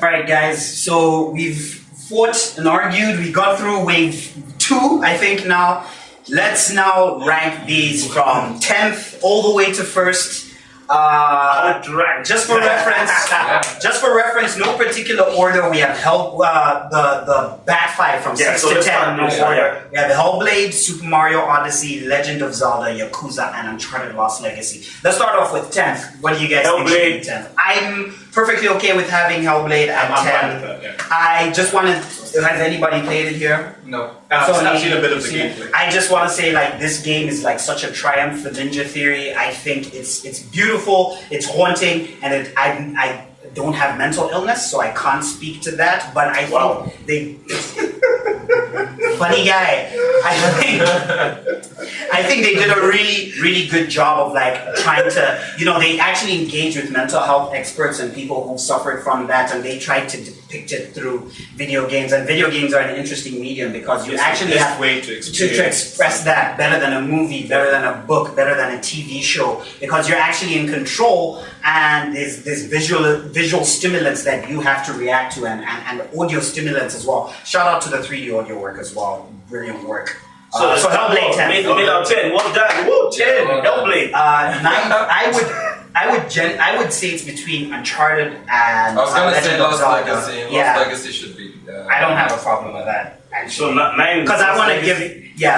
Alright guys, so we've fought and argued, we got through wave 2, I think now. Let's now rank these from 10th all the way to 1st. Just for reference, no particular order. We have the Bat 5 from 6 to 10 no order. We have Hellblade, Super Mario Odyssey, Legend of Zelda, Yakuza, and Uncharted Lost Legacy. Let's start off with 10th. What do you guys think should be 10th? I'm perfectly okay with having Hellblade at 10. I just wanted. Has anybody played it here? No. I've seen a bit of the gameplay. I just want to say, like, this game is like such a triumph for Ninja Theory. I think it's beautiful, it's haunting, and I don't have mental illness, so I can't speak to that. But I think they funny guy. I think they did a really good job of like trying to, they actually engage with mental health experts and people who suffered from that, and they tried to depict it through video games. And video games are an interesting medium because you actually have way to express that better than a movie, better than a book, better than a TV show, because you're actually in control, and there's visual stimulants that you have to react to, and audio stimulants as well. Shout out to the 3D audio work as well. Brilliant work. So Hellblade 10. Made out 10. Well done. Woo, 10. Hellblade. 9. I would say it's between Uncharted and I was gonna say Lost Legacy. Yeah. Lost Legacy should be. I don't have a problem with that. So 9. Because I want to give.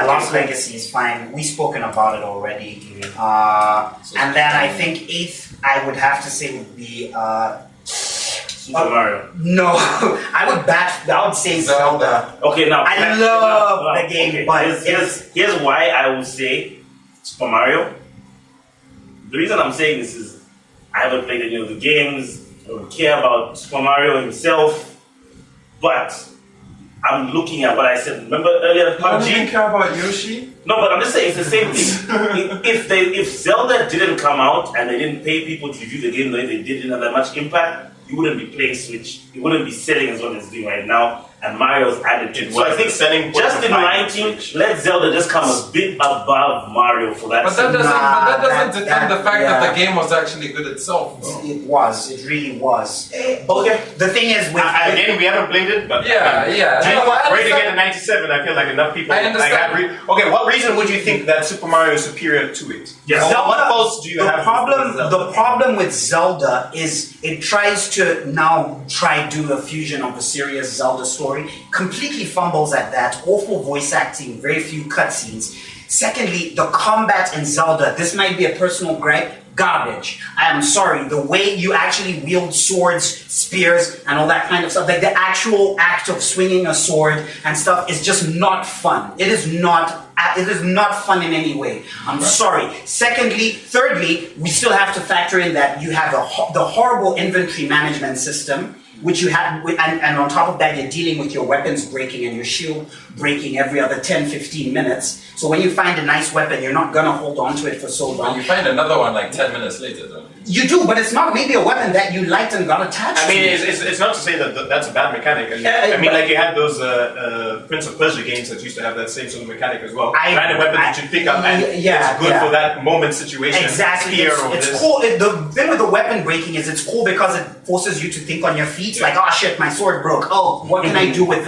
Lost Legacy is fine. We've spoken about it already. And then I think 8th, I would have to say would be. Super Mario. No, I would say Zelda. Okay, now I love the game, but here's why I would say Super Mario. The reason I'm saying this is I haven't played any of the games. I don't care about Super Mario himself, but I'm looking at what I said. Remember earlier, PUBG? You don't care about Yoshi? No, but I'm just saying it's the same thing. If Zelda didn't come out and they didn't pay people to review the game the way they didn't have that much impact, you wouldn't be playing Switch. You wouldn't be selling as well as it's doing right now. And Mario's added to it. So I think selling just in 19, let Zelda just come a bit above Mario for that. But that doesn't determine the fact that the game was actually good itself. It was. It really was. Okay. The thing is, again, we haven't played it, but yeah. Do you know what? Rating it at 97, I feel like enough people. I understand. Okay, what reason would you think that Super Mario is superior to it? Yes. What else do you have? The problem with Zelda is it tries to now do a fusion of the serious Zelda story. Completely fumbles at that. Awful voice acting, very few cutscenes. Secondly, the combat in Zelda, this might be a personal gripe, garbage. I am sorry, the way you actually wield swords, spears, and all that kind of stuff, like the actual act of swinging a sword and stuff is just not fun. It is not fun in any way. I'm sorry. Thirdly, we still have to factor in that you have the horrible inventory management system, which you have, and on top of that, you're dealing with your weapons breaking and your shield breaking every other 10-15 minutes. So when you find a nice weapon, you're not gonna hold on to it for so long. You find another one like 10 minutes later, don't you? You do, but it's not maybe a weapon that you liked and got attached to. I mean, it's not to say that that's a bad mechanic. I mean, like you had those Prince of Persia games that used to have that same sort of mechanic as well. Random weapons that you pick up and it's good for that moment situation. Exactly. It's cool. The thing with the weapon breaking is it's cool because it forces you to think on your feet. Like, oh shit, my sword broke. Oh, what can I do with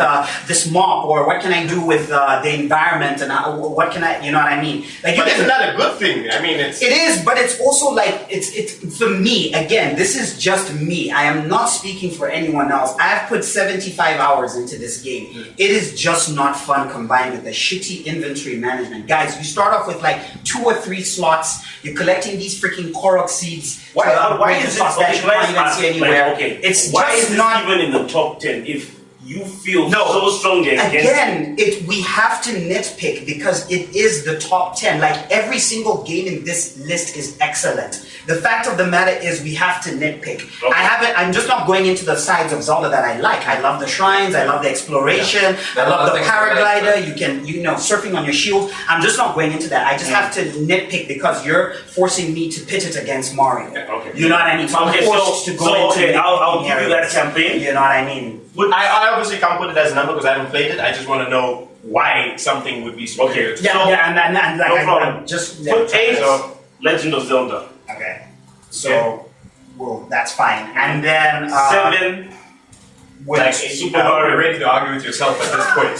this mop? Or what can I do with the environment? And what can I, you know what I mean? Like, but isn't that a good thing? I mean, it is, but it's also like it's for me. Again, this is just me. I am not speaking for anyone else. I've put 75 hours into this game. It is just not fun combined with the shitty inventory management. Guys, you start off with like 2 or 3 slots. You're collecting these freaking Korok seeds. Why is it anywhere? It's why just is not even in the top 10 if you feel so strongly against it. We have to nitpick because it is the top 10. Like every single game in this list is excellent. The fact of the matter is we have to nitpick. Okay. I'm just not going into the sides of Zelda that I like. I love the shrines, I love the exploration, I love the paraglider, you can, surfing on your shield. I'm just not going into that. I just have to nitpick because you're forcing me to pit it against Mario. Okay. You know what I mean? So I'm forced to go into I'll give you that campaign. You know what I mean? I obviously can't put it as a number because I haven't played it. I just want to know why something would be superior to and like no problem. Put 8 Legend of Zelda. Okay. So, well, that's fine. And then 7 Like Super Mario, you're ready to argue with yourself at this point.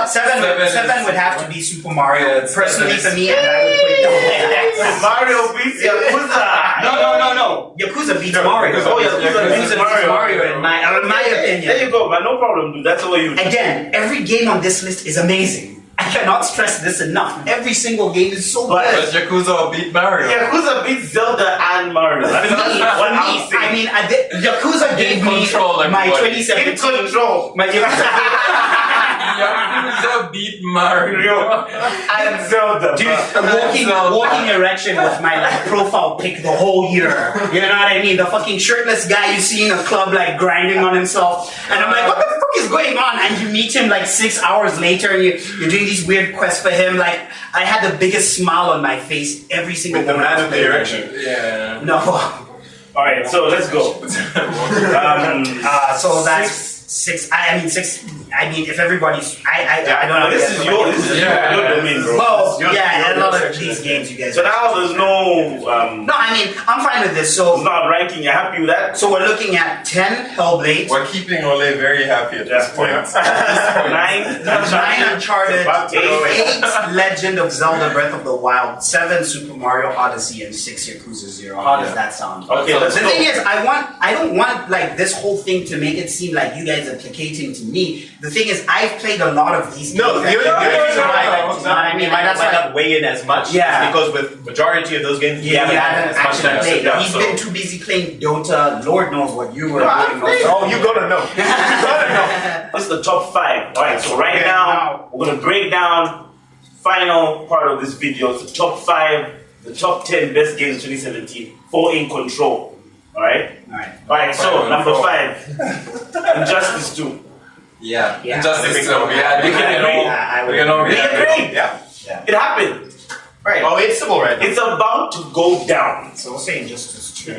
Seven would have to be Super Mario. Personally, for me, and I would put Mario beats Yakuza. No. Yakuza beats Mario. Yakuza beats Mario. In my opinion. There you go, man. No problem, dude. That's the way you. Again, every game on this list is amazing. I cannot stress this enough. Every single game is so good. But Yakuza beat Mario. Yakuza beats Zelda and Mario. I mean, Yakuza gave me my 2017 InCntrl. My Yakuza beat Mario. And Zelda. Dude, walking erection was my like profile pic the whole year. You know what I mean? The fucking shirtless guy you see in a club like grinding on himself, and I'm like, what the fuck is going on? And you meet him like 6 hours later, and you're doing these weird quests for him. Like, I had the biggest smile on my face every single moment. The man of the erection. Yeah. No. All right, so let's go. So that's six. I mean, if everybody's, I don't know. This is your domain, bro. Well, a lot of these games, you guys. So now there's no. No, I mean, I'm fine with this. So it's not ranking. You're happy with that? So we're looking at 10 Hellblade. We're keeping Ole very happy at this point. 9 Uncharted, 8 Legend of Zelda Breath of the Wild, 7 Super Mario Odyssey, and 6 Yakuza 0. How does that sound? Okay, the thing is, I don't want like this whole thing to make it seem like you guys are placating to me. The thing is, I've played a lot of these games. The only reason why I might not weigh in as much is because with majority of those games, you haven't had as much time to sit down. He's been too busy playing Dota. Lord knows what you were doing. Oh, you gotta know. What's the top 5? Alright, so right now, we're gonna break down final part of this video. It's the top 5, the top 10 best games of 2017 for InCntrl. Alright, so number 5, Injustice 2. Yeah. Injustice 2. We can agree. Yeah. It happened. Right. Oh, it's civil right now. It's about to go down. So we'll say Injustice 2.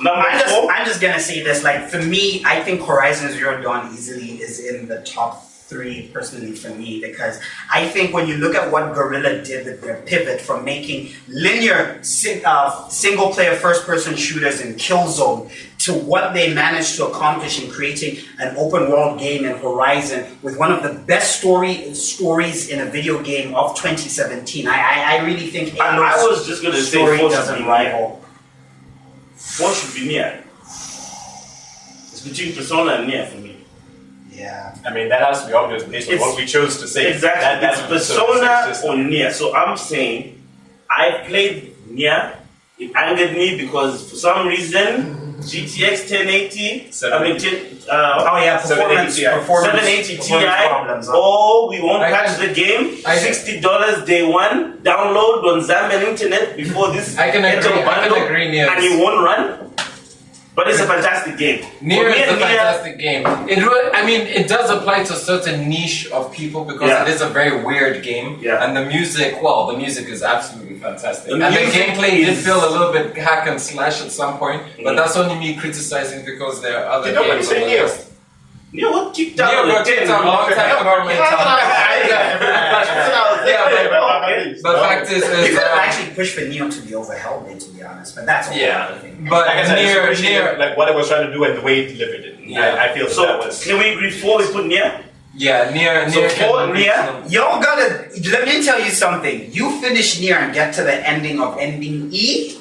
Number 4. I'm just gonna say this. Like, for me, I think Horizon Zero Dawn easily is in the top 3 personally for me, because I think when you look at what Guerrilla did with their pivot from making linear single player first person shooters in Killzone to what they managed to accomplish in creating an open world game in Horizon with one of the best stories in a video game of 2017. I really think I was just gonna say story 4 doesn't rival. 4 should be Nier. It's between Persona and Nier for me. Yeah. I mean, that has to be obvious based on what we chose to say. Exactly. It's Persona or Nier. So I'm saying I played Nier. It angered me because for some reason GTX 1080. Performance 780 Ti. We won't patch the game. $60 day one. Download on Zambian internet before this. I can agree, Nier. And you won't run. But it's a fantastic game. Nier is a fantastic game. It does apply to a certain niche of people because it is a very weird game. Yeah. And the music is absolutely fantastic. And the gameplay did feel a little bit hack and slash at some point, but that's only me criticizing because there are other games on the list. Nier got kicked out a long time ago. But the fact is, you could have actually pushed for Neo to be over Hellblade, to be honest. But that's all. Yeah. But like I said, Nier, like what it was trying to do and the way it delivered it. Yeah. I feel so. That was. Can we agree 4 we put Nier? Yeah, Nier. So 4 Nier. Y'all gotta. Let me tell you something. You finish Nier and get to the ending of ending E.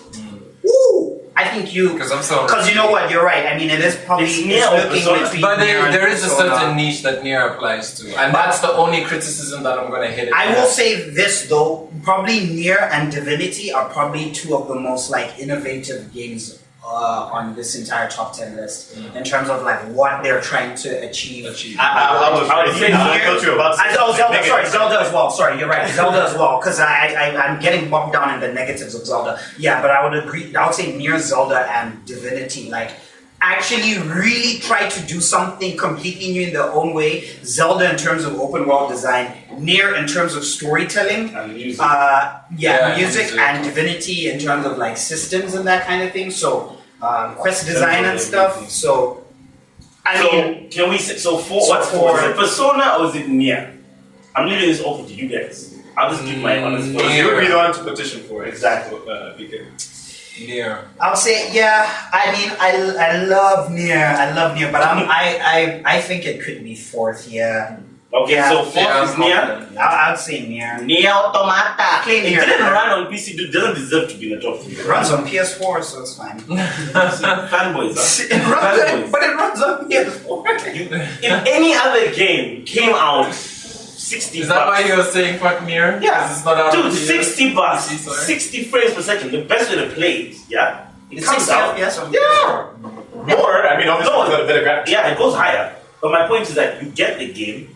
Ooh. I think because you know what, you're right. I mean, it is probably but there is a certain niche that Nier applies to, and that's the only criticism that I'm going to hit. I will say this though, probably Nier and Divinity are probably 2 of the most like innovative games on this entire top 10 list in terms of like what they're trying to achieve. I would say Zelda as well. Sorry, you're right, Zelda as well. Because I'm getting bogged down in the negatives of Zelda. Yeah, but I would agree. I would say Nier, Zelda, and Divinity like actually really try to do something completely new in their own way. Zelda in terms of open world design, Nier in terms of storytelling, and music. Music, and Divinity in terms of like systems and that kind of thing. So quest design and stuff. So can we say 4? What's 4? Is it Persona or is it Nier? I'm leaving this open to you guys. I'll just give my honest. You would be the one to petition for it. Exactly. Nier. I would say, yeah. I mean, I love Nier, but I think it could be fourth. Yeah. Okay, Yeah. so fourth is Nier. I'd say Nier. Nier Automata. Play It Nier. didn't run on PC. It doesn't deserve to be in the top 3. It runs on PS4, so it's fine. Fanboys, huh? It runs on PS4. If any other game came out 60 Is that why bucks, you're saying fuck Nier? yeah, It's not out dude, of the 60 bucks, PC, sorry. 60 frames per second, the best way to play it, yeah? It It's comes 60 out, FPS on yeah, PS4. Or, I mean, obviously, No. it's got a better graphics. yeah, it goes higher. But my point is that you get the game,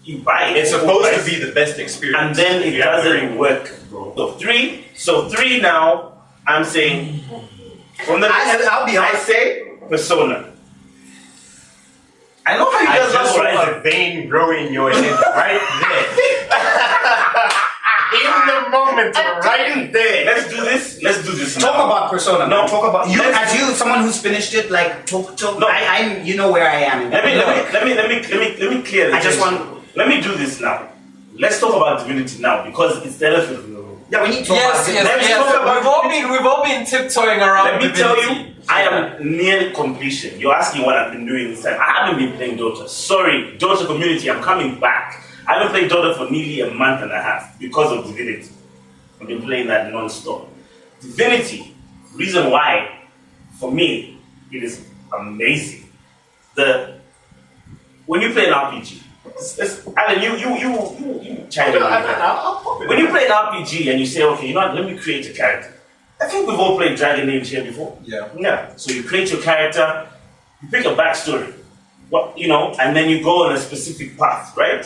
you buy it, It's for supposed price, to be the best experience. and then it You have to doesn't work, bro. So three now, I'm saying, from the I'll be I honest. say Persona. I know how you I guys just love saw Horizon. a vein growing in your head right there. In the moment, right there. Let's do this Talk now. about Persona. No. Talk about you Let's- as you, someone who's finished it. Like, talk. No. I'm. You know where I am. Let me clear this. I just want- Let me do this now. Let's talk about Divinity now because it's the elephant in the room. Yeah, we need to talk Yes, about yes, it. Let's yes. talk about We've all been tiptoeing around. Let me tell Divinity. you, I am near completion. You're asking what I've been doing this time. I haven't been playing Dota. Sorry, Dota community, I'm coming back. I haven't played Dota for nearly a month and a half because of Divinity. I've been playing that non-stop. Divinity, reason why, for me, it is amazing. When you play an RPG, Alan, you chime in. When you play an RPG and you say, okay, you know what, let me create a character. I think we've all played Dragon Age here before. Yeah. Yeah. So you create your character, you pick a backstory, and then you go on a specific path, right?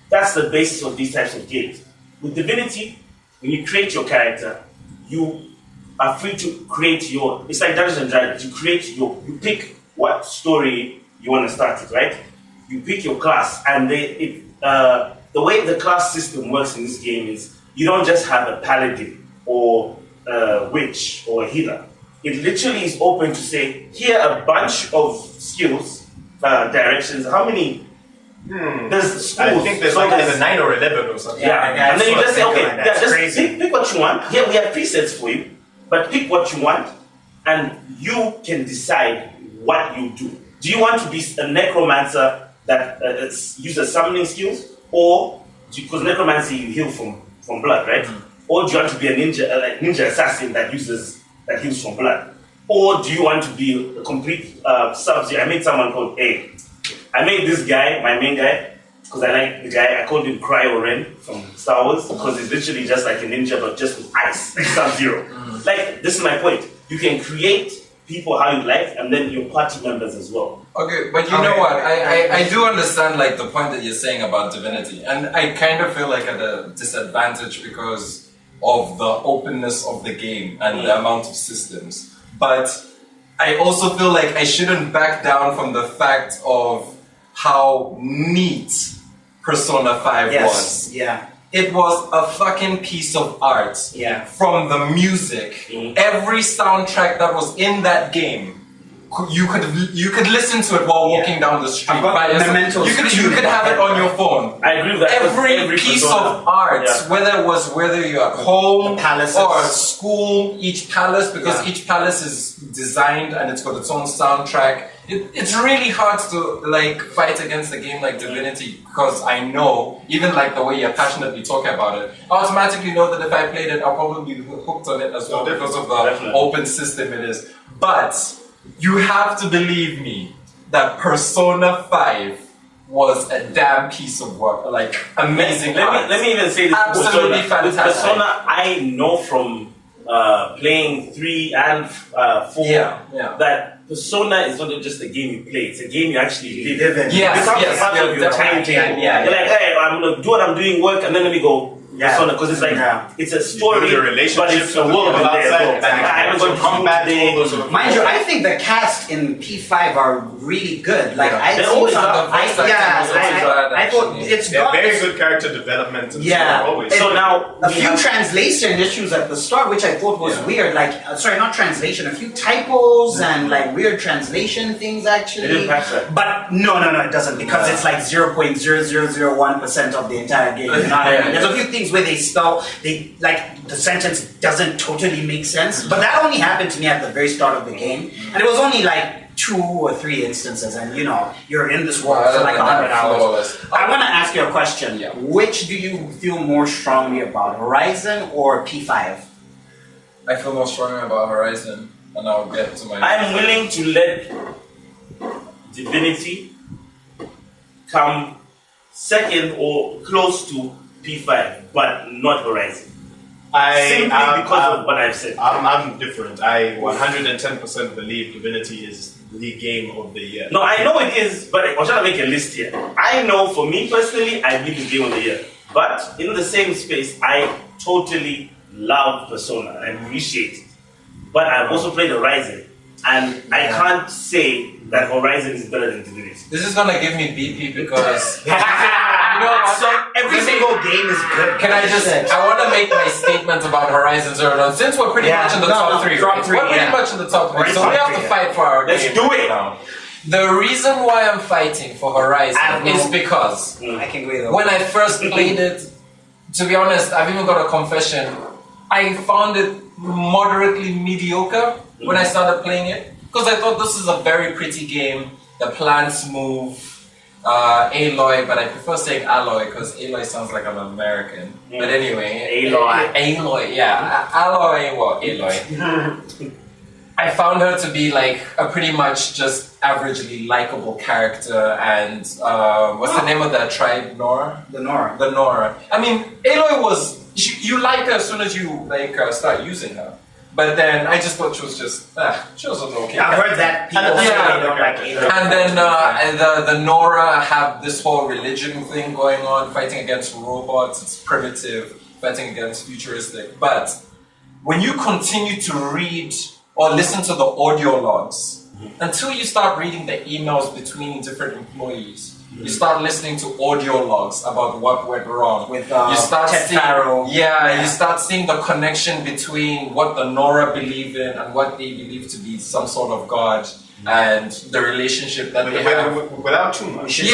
That's the basis of these types of games. With Divinity, when you create your character, you are free to create it's like Dungeons and Dragons. You pick what story you want to start with, right? You pick your class, and the way the class system works in this game is you don't just have a paladin or a witch or a healer. It literally is open to say, here are a bunch of skills, directions. How many? There's schools. I think there's like either 9 or 11 or something. Yeah, and then you just say, okay, that's just crazy. pick what you want. Here we have presets for you, but pick what you want, and you can decide what you do. Do you want to be a necromancer that uses summoning skills, or because necromancy you heal from blood, right? Or do you want to be a ninja assassin that heals from blood? Or do you want to be a complete Sub-Zero? I made someone called A. I made this guy, my main guy, because I like the guy. I called him Cryo Ren from Star Wars because he's literally just like a ninja, but just with ice, like Sub-Zero. Like, this is my point. You can create people how you like, and then your party members as well. Okay, but you know what? I do understand like the point that you're saying about Divinity, and I kind of feel like at a disadvantage because of the openness of the game and the amount of systems. But I also feel like I shouldn't back down from the fact of how neat Persona 5 was. Yeah. It was a fucking piece of art. Yeah. From the music, every soundtrack that was in that game, you could listen to it while walking down the street. You could have it on your phone. I agree with that. Every piece of art, whether you're at home or at school, each palace, because each palace is designed and it's got its own soundtrack. It's really hard to like fight against a game like Divinity because I know, even like the way you're passionately talking about it, I automatically know that if I played it, I'll probably be hooked on it as well because of the open system it is. But you have to believe me that Persona 5 was a damn piece of work, like amazing. Let me even say this. Absolutely fantastic. With Persona, I know from playing 3 and 4 that Persona is not just a game you play; it's a game you actually live in. Yes, it's part of your timetable. You're like, hey, I'm gonna do what I'm doing work, and then let me go. Persona, because it's like it's a story, but it's a world in there. I haven't got combat today. Mind you, I think the cast in P5 are really good. Like I thought it's They're got very good character development. And always. So now a few translation issues at the start, which I thought was weird. Like, sorry, not translation, a few typos and like weird translation things actually. It didn't patch that. But no, it doesn't because it's like 0.0001% of the entire game. There's a few things things where the sentence doesn't totally make sense. But that only happened to me at the very start of the game, and it was only like 2 or 3 instances, and you're in this world for like 100 hours. I want to ask you a question. Yeah. Which do you feel more strongly about, Horizon or P5? I feel more strongly about Horizon, and I'll get to my... I'm willing to let Divinity come second or close to P5, but not Horizon. Simply because of what I've said. I'm different. I 110% believe Divinity is the game of the year. No, I know it is, but I'm trying to make a list here. I know for me personally, I believe the game of the year. But in the same space, I totally love Persona. I appreciate it. But I've also played Horizon, and I can't say that Horizon is better than Divinity. This is gonna give me BP because Every single game is good. Can I just? I want to make my statement about Horizon Zero Dawn since we're pretty much in the top 3. Right? We're pretty much in the top 3, so we have to fight for our game. Let's do it now. The reason why I'm fighting for Horizon is because I can agree when I first played it, to be honest, I've even got a confession. I found it moderately mediocre when I started playing it because I thought this is a very pretty game. The plants move. Aloy, but I prefer saying Alloy because Aloy sounds like I'm American. But anyway, Aloy, yeah, Alloy, well, Aloy. I found her to be like a pretty much just averagely likable character, and what's the name of that tribe? Nora? The Nora. The Nora. I mean, Aloy was, you like her as soon as you start using her. But then I just thought she was an okay. I've heard that people say they don't like Aloy. And then the Nora have this whole religion thing going on, fighting against robots. It's primitive, fighting against futuristic. But when you continue to read or listen to the audio logs, until you start reading the emails between different employees, you start listening to audio logs about what went wrong. With you start Ted seeing, Farrow. you start seeing the connection between what the Nora believe in and what they believe to be some sort of god, and the relationship that they have. Without too much. Of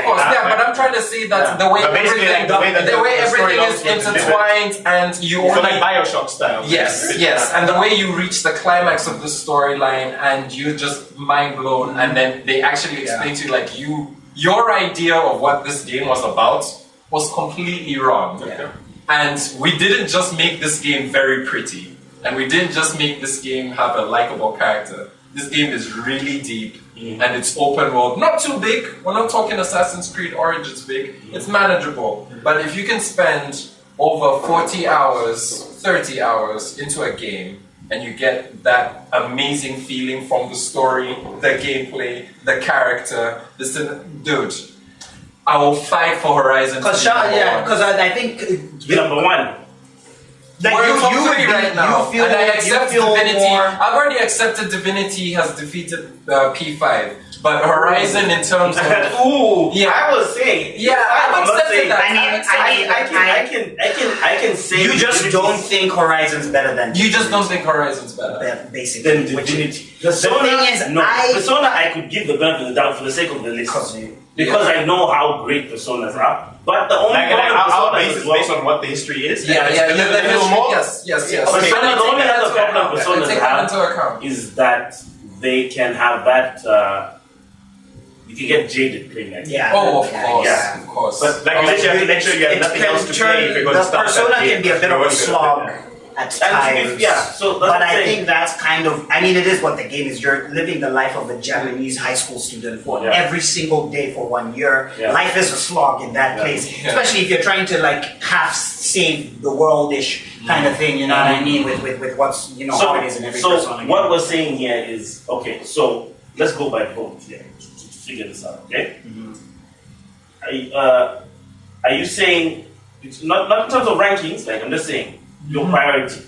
course. But I'm trying to say that the way everything is intertwined, and you only like Bioshock style. Yes, and the way you reach the climax of the storyline, and you're just mind blown, and then they actually explain to you like your idea of what this game was about was completely wrong. And we didn't just make this game very pretty. And we didn't just make this game have a likable character. This game is really deep, and it's open world. Not too big. We're not talking Assassin's Creed Origins big. It's manageable. But if you can spend over 40 hours, 30 hours into a game, and you get that amazing feeling from the story, the gameplay, the character, dude, I will fight for Horizon. Because I think number 1. Like we're top 3 right now, and I accept Divinity. I've already accepted Divinity has defeated P5, but Horizon in terms of I was saying I've accepted that. I can say you just don't think Horizon's better than you just don't think Horizon's better basically than Divinity. Persona I could give the benefit of the doubt for the sake of the list because I know how great Personas are. But the only our basis based on what the history is. Yes. Okay. The only other problem Personas have is that they can have that. You can get jaded playing that. Of course. But like you said, you have to make sure you have nothing else to play if you're going to start that Persona can be a bit of a slog at times. But I think that's kind of, it is what the game is. You're living the life of a Japanese high school student for every single day for 1 year. Life is a slog in that place, especially if you're trying to like half save the world-ish kind of thing, you know what I mean, with what's, how it is in every Persona game. What we're saying here is, okay, so let's go by vote here to figure this out, okay? Are you saying, it's not in terms of rankings, like I'm just saying, your priority,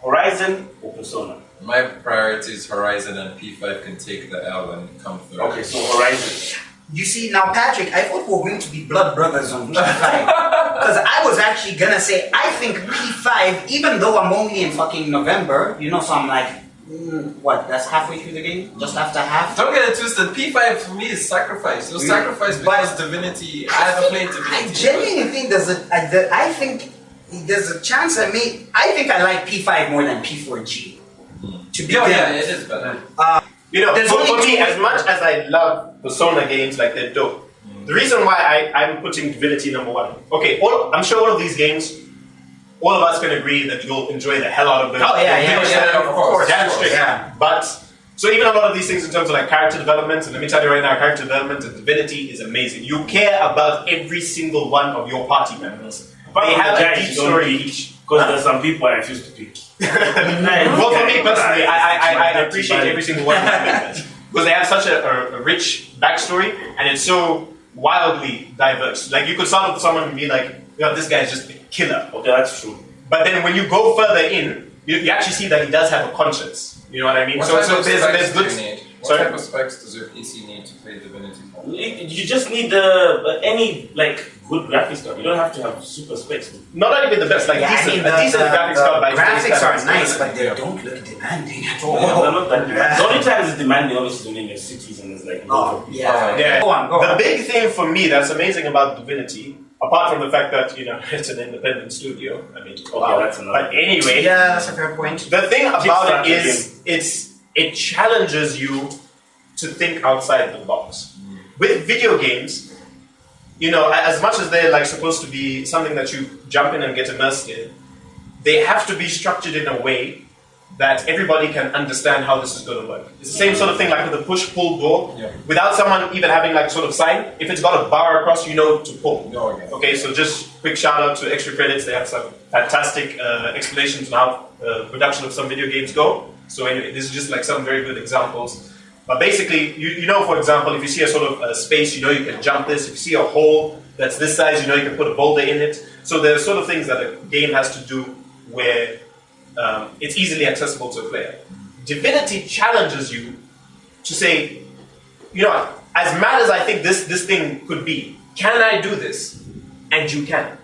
Horizon or Persona? My priority is Horizon, and P5 can take the L and come through. Okay, so Horizon. You see, now Patrick, I thought we were going to be blood brothers on P5. Because I was actually going to say, I think P5, even though I'm only in fucking November, so I'm like, What? That's halfway through the game? Just after half? Don't get it twisted. P5 for me is sacrifice. You'll sacrifice because Divinity. I haven't played Divinity. I genuinely think I think there's a chance I think I like P5 more than P4G. To be yeah, it is better. You know, for me, as much as I love Persona games, like they're dope. The reason why I'm putting Divinity number 1. Okay, I'm sure all of these games, all of us can agree that you'll enjoy the hell out of them. Oh yeah, of course. Damn straight. Yeah. But so even a lot of these things in terms of like character development, and let me tell you right now, character development and Divinity is amazing. You care about every single one of your party members. They have a deep story each. Because there's some people I refuse to pick. Well, for me personally, I appreciate every single one of my members because they have such a rich backstory and it's so wildly diverse. Like you could start with someone and be like, this guy is just a killer. Okay, that's true. But then when you go further in, you actually see that he does have a conscience. You know what I mean? What type of specs do you need? What type of specs does your PC need to play Divinity? You just need any good graphics card. You don't have to have super specs. Not even the best, like decent graphics card. By graphics are nice, but they don't look demanding at all. They're not that demanding. The only time it's demanding, obviously, when your cities and it's like. Yeah. Go on. The big thing for me that's amazing about Divinity, apart from the fact that it's an independent studio. I mean, that's another. But anyway, yeah, that's a fair point. The thing about it is it challenges you to think outside the box. With video games, as much as they're supposed to be something that you jump in and get immersed in, they have to be structured in a way that everybody can understand how this is going to work. It's the same sort of thing like with a push-pull door. Yeah. Without someone even having sort of sign, if it's got a bar across, you know to pull. Oh, yeah. Okay, so just quick shout out to Extra Credits. They have some fantastic explanations on how production of some video games go. So anyway, this is just some very good examples. But basically, you know, for example, if you see a sort of space, you can jump this. If you see a hole that's this size, you can put a boulder in it. So there are sort of things that a game has to do where it's easily accessible to a player. Divinity challenges you to say, as mad as I think this thing could be, can I do this? And you can.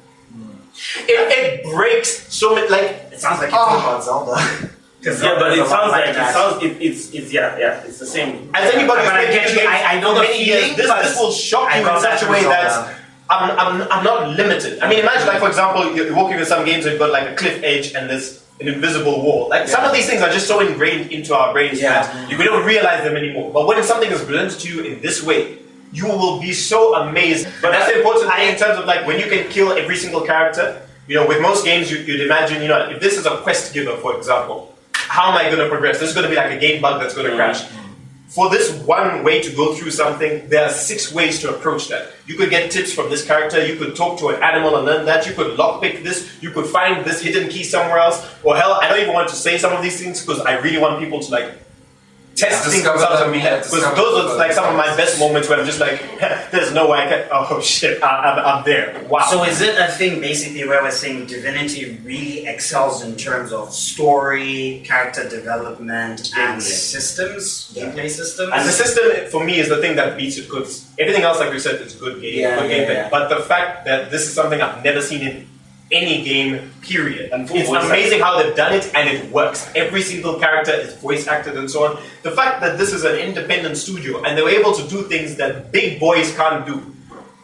It breaks so many, it sounds like you're talking about Zelda. Yeah, but it sounds like it's the same. As anybody, but I know the feeling. This will shock you in such a way that I'm not limited. I mean, imagine for example, you're walking with some games and you've got a cliff edge and there's an invisible wall. Some of these things are just so ingrained into our brains that you don't realize them anymore. But when something is presented to you in this way, you will be so amazed. But that's the important thing in terms of when you can kill every single character. With most games, you'd imagine, if this is a quest giver, for example, how am I going to progress? This is going to be a game bug that's going to crash. For this one way to go through something, there are 6 ways to approach that. You could get tips from this character, you could talk to an animal and learn that, you could lockpick this, you could find this hidden key somewhere else, or hell, I don't even want to say some of these things because I really want people to test things out of me. Because those are some of my best moments where I'm just there's no way I can, oh shit, I'm there. Wow. So is it a thing basically where we're saying Divinity really excels in terms of story, character development, and systems, gameplay systems? And the system, for me, is the thing that beats it because everything else, like we said, is good game, good gameplay. Yeah. But the fact that this is something I've never seen in any game, period. And it's amazing how they've done it and it works. Every single character is voice acted and so on. The fact that this is an independent studio and they were able to do things that big boys can't do.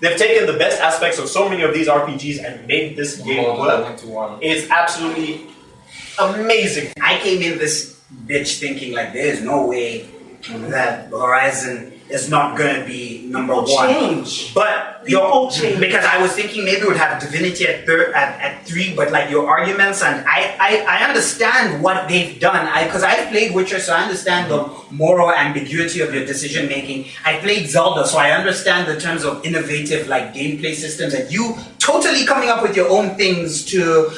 They've taken the best aspects of so many of these RPGs and made this game work. It's absolutely amazing. I came in this bitch thinking there is no way that Horizon is not going to be number one. But because I was thinking maybe we would have Divinity at 3, but your arguments, and I understand what they've done. Because I've played Witcher, so I understand the moral ambiguity of your decision making. I played Zelda, so I understand the terms of innovative gameplay systems, and you totally coming up with your own things to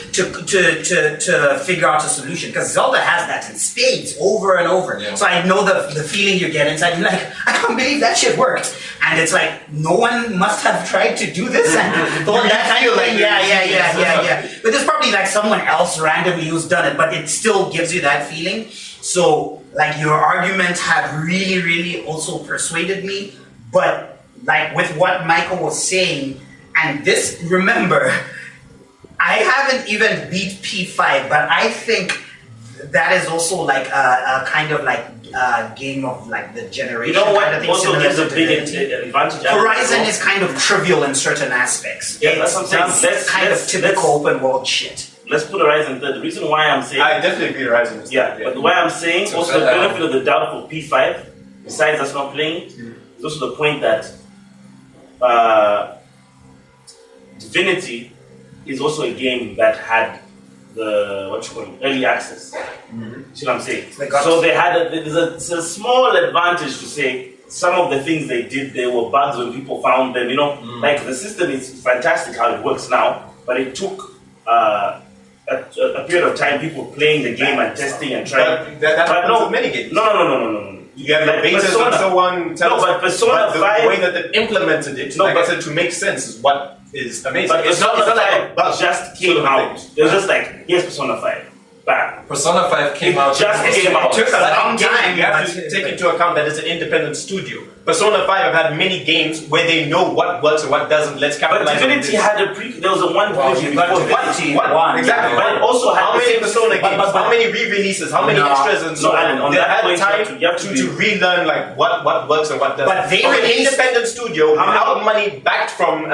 figure out a solution. Because Zelda has that in spades over and over. Yeah. So I know the feeling you get inside. You're I can't believe that shit worked. And it's no one must have tried to do this and that kind of thing. Yeah. But there's probably someone else randomly who's done it, but it still gives you that feeling. So your arguments have really, really also persuaded me. But with what Michael was saying, and this, remember, I haven't even beat P5, but I think that is also like a kind of like game of like the generation. You know what? Kind of thing, Also similar gives to a big Divinity. advantage. Horizon is kind of trivial in certain aspects. Yeah, that's what I'm saying. It's kind of typical open world shit. Let's put Horizon third. The reason why I'm saying... I definitely agree Horizon. Yeah, but the way I'm saying, also the benefit of the doubt for P5, besides us not playing it, is also the point that Divinity is also a game that had the early access. See what I'm saying? So they had there's a small advantage to say some of the things they did, there were bugs when people found them. You know, like the system is fantastic how it works now, but it took a period of time people playing the game and testing and trying. But that happens with many games. No. You have like betas and so on. But Persona 5... The way that they implemented it, like I said, to make sense is what is amazing. But it's not like a bug just came out. It was just like, here's Persona 5. Bam. Persona 5 came out. Just came out. It took a long time. You have to take into account that it's an independent studio. Persona 5 have had many games where they know what works and what doesn't. Let's capitalize on this. But Divinity had a there was a one version before Divinity. Exactly. But it also had how many Persona games? How many re-releases? How many extras and so on? They had time to relearn like what works and what doesn't. But they were released an independent studio without money backed from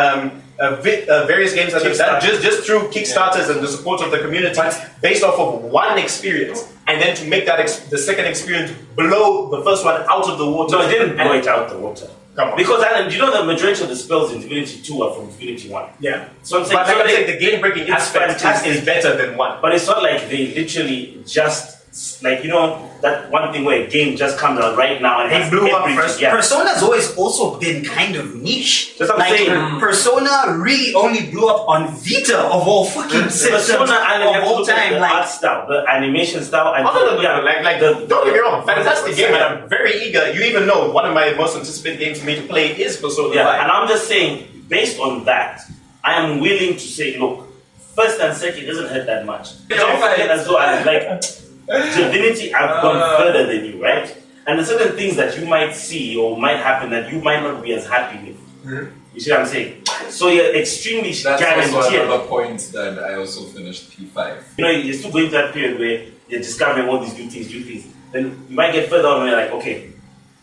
various games that they've done just through Kickstarters and the support of the community, based off of one experience, and then to make that the second experience blow the first one out of the water. No, it didn't blow it out the water. Come on. Because Alan, you know the majority of the spells in Divinity 2 are from Divinity 1. Yeah. So I'm saying, but like I'm saying, the game breaking aspect is better than 1. But it's not like they literally just, like, you know, that one thing where a game just comes out right now and it blew up first. Yeah. Persona's always also been kind of niche. That's what I'm saying. Persona really only blew up on Vita of all fucking systems Persona and of all time. The art style, the animation style, and don't get me wrong, fantastic game, and I'm very eager. You even know one of my most anticipated games for me to play is Persona 5. And I'm just saying, based on that, I am willing to say, look, first and second doesn't hurt that much. As well, like Divinity, I've gone further than you, right? And there's certain things that you might see or might happen that you might not be as happy with. You see what I'm saying? So you're extremely guaranteed. That's also another point that I also finished P5. You know, you're still going through that period where you're discovering all these new things. Then you might get further on and you're like, okay,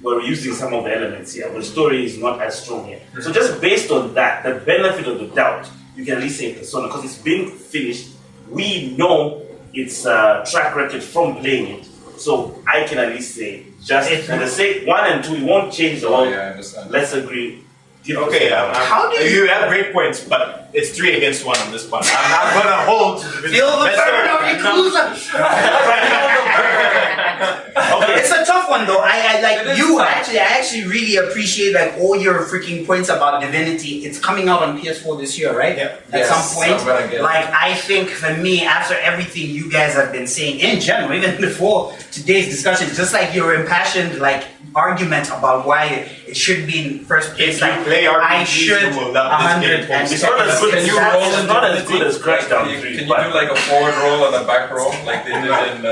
we're using some of the elements here, but the story is not as strong here. So just based on that, the benefit of the doubt, you can at least say Persona, because it's been finished. We know its track record from playing it. So I can at least say, just for the sake, 1 and 2, it won't change the whole. Yeah, I understand. Let's agree. Okay, how do you have great points, but it's 3 against 1 on this one. I'm gonna hold. Feel the burn of Yakuza. Okay, it's a tough one though. I like you. I actually really appreciate like all your freaking points about Divinity. It's coming out on PS4 this year, right? Yeah. At some point. Like I think for me, after everything you guys have been saying in general, even before today's discussion, just like your impassioned like argument about why it should be in first place. Like I should 100. It's not as good. Can you roll it's not as good as Crackdown 3. Can you do like a forward roll and a back roll like they did in?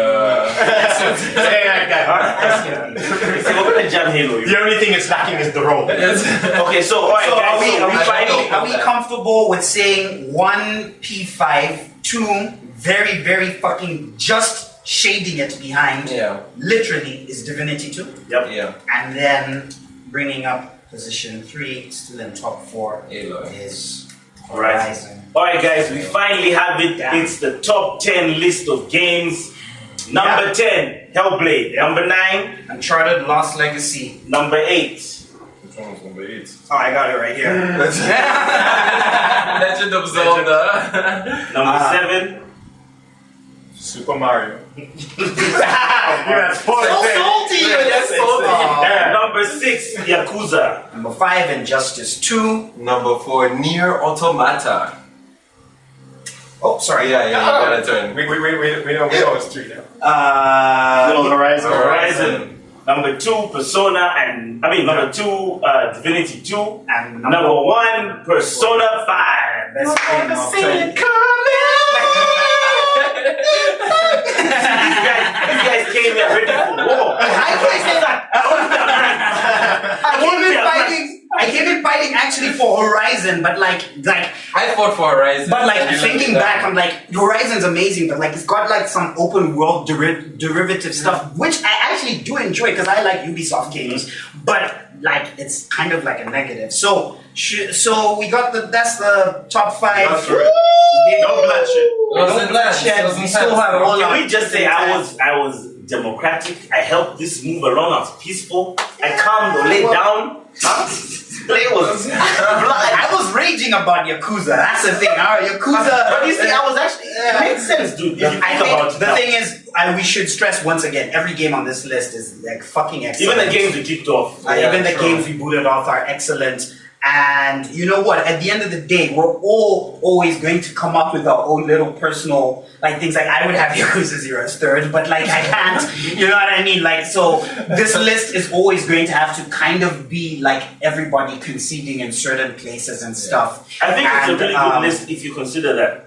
We're gonna jam Halo. The only thing it's lacking is the roll. Okay, so alright, so guys, are we comfortable with saying 1 P5, 2 very very fucking just shading it behind? Yeah. Literally is Divinity 2. Yep. Yeah. And then bringing up position 3, still in top 4 is Horizon. Alright guys, we finally have it. Yeah. It's the top 10 list of games. Number 10, Hellblade. Number 9, Uncharted Lost Legacy. Number 8. Which one was number 8? Oh, I got it right here. Legend of Zelda. Number 7, Super Mario. That's so salty! Number 6, Yakuza. Number 5, Injustice 2. Number 4, Nier Automata. Oh, sorry. Yeah, you gotta turn. We know it's 3 now. Horizon. Number 2, Persona, and number 2, Divinity 2, and number 1, Persona 5. Best game of 20. These guys came here ready for war. I came in fighting actually for Horizon, but like I fought for Horizon. But like thinking back, I'm like, Horizon's amazing, but like it's got like some open world derivative stuff, which I actually do enjoy because I like Ubisoft games. But like it's kind of like a negative. So we got that's the top 5. That's right. No bloodshed. No bloodshed. We still have all. Can we just say I was democratic? I helped this move along. I was peaceful. I calmed or laid down. I was raging about Yakuza. That's the thing. Yakuza. But you see, I was actually. It makes sense, dude. If you think about it. The thing is, we should stress once again: every game on this list is like fucking excellent. Even the games we kicked off. Even the games we booted off are excellent. And you know what? At the end of the day, we're all always going to come up with our own little personal like things. Like I would have Yakuza 0 as third, but like I can't. You know what I mean? Like so, this list is always going to have to kind of be like everybody conceding in certain places and stuff. I think it's a really good list if you consider that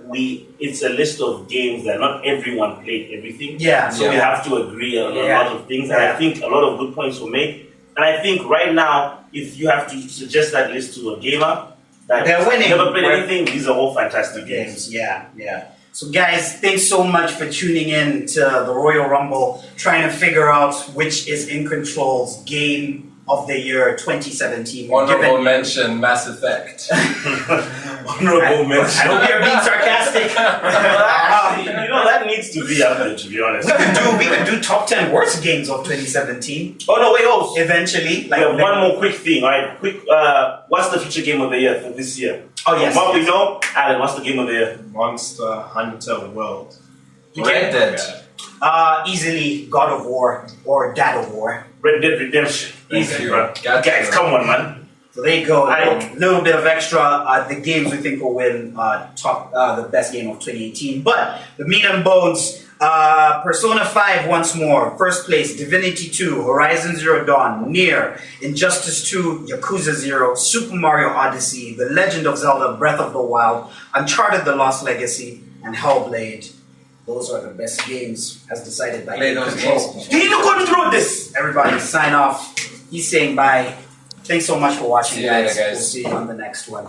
it's a list of games that not everyone played everything. Yeah. So we have to agree on a lot of things, and I think a lot of good points were made. And I think right now, if you have to suggest that list to a gamer that they're winning. Never played anything, these are all fantastic games. Yeah. So guys, thanks so much for tuning in to the Royal Rumble, trying to figure out which is InCntrl's game of the year 2017. Honorable mention, Mass Effect. Honorable mention. I hope you're being sarcastic. You know, that needs to be out there, to be honest. We could do top 10 worst games of 2017. Oh no, wait, eventually. Like one more quick thing, alright? What's the future game of the year for this year? Oh yes. What we know, Alan, what's the game of the year? Monster Hunter World. Red Dead. Easily God of War or Dad of War. Red Dead Redemption. Easy, bro. Guys, come on, man. So there you go. A little bit of extra. The games we think will win the best game of 2018. But the meat and bones. Persona 5 once more, first place, Divinity 2, Horizon Zero Dawn, Nier, Injustice 2, Yakuza 0, Super Mario Odyssey, The Legend of Zelda Breath of the Wild, Uncharted The Lost Legacy, and Hellblade. Those are the best games as decided by InCntrl. Do you need to control this? Everybody sign off. He's saying bye. Thanks so much for watching, See you later, guys. guys. We'll see you on the next one.